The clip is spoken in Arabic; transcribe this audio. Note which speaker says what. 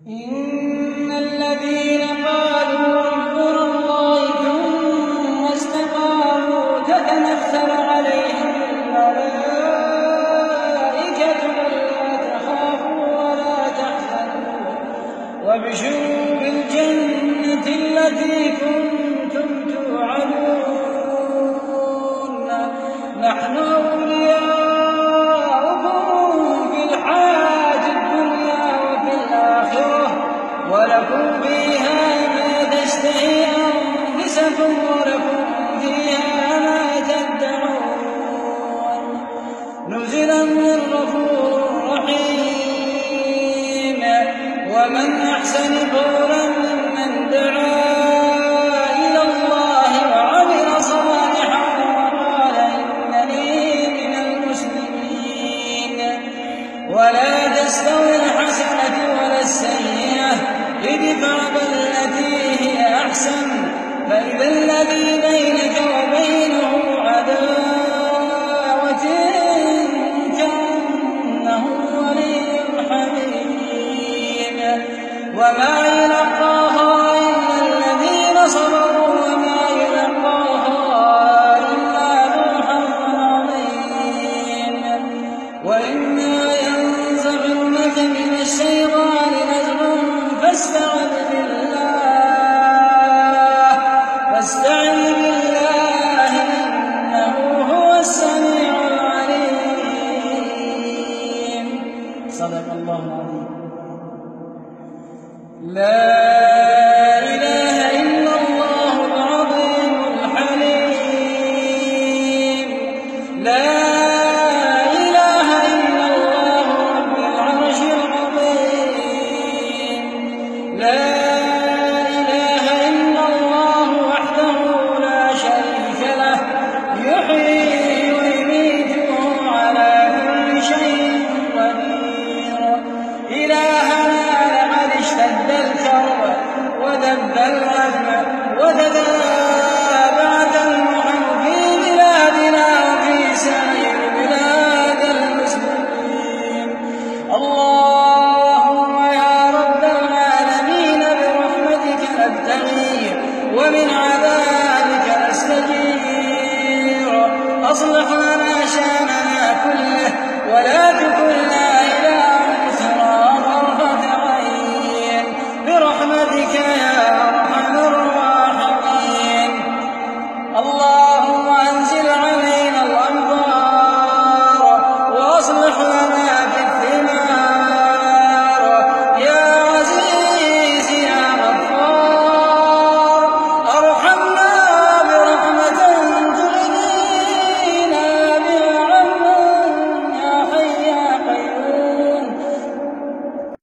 Speaker 1: إن الذين قالوا ربنا الله ثم استقاموا تتنزل عليهم الملائكة ألا تخافوا ولا تحزنوا وابشروا بالجنة التي كنتم توعدون نحن أولياؤكم في الحياة الدنيا وفي الآخرة ولكم فيها ما تشتهي أنفسكم ولكم فيها ما تدعون نزلا من غفور رحيم ومن أحسن قولا ممن دعا إلى الله وعمل صالحا وقال إنني من المسلمين ولا تستوي الحسنة ولا السيئة ادفع بالتي هي أحسن فإذا الذي بينك وبينه عداوة كأنه ولي حميم وما يلقاها إلا الذين صبروا وما يلقاها إلا ذو حظ عظيم وإما ينزغنك من الشيطان نزغ فاستعذ بالله إنه هو السميع العليم. صدق الله العظيم. لا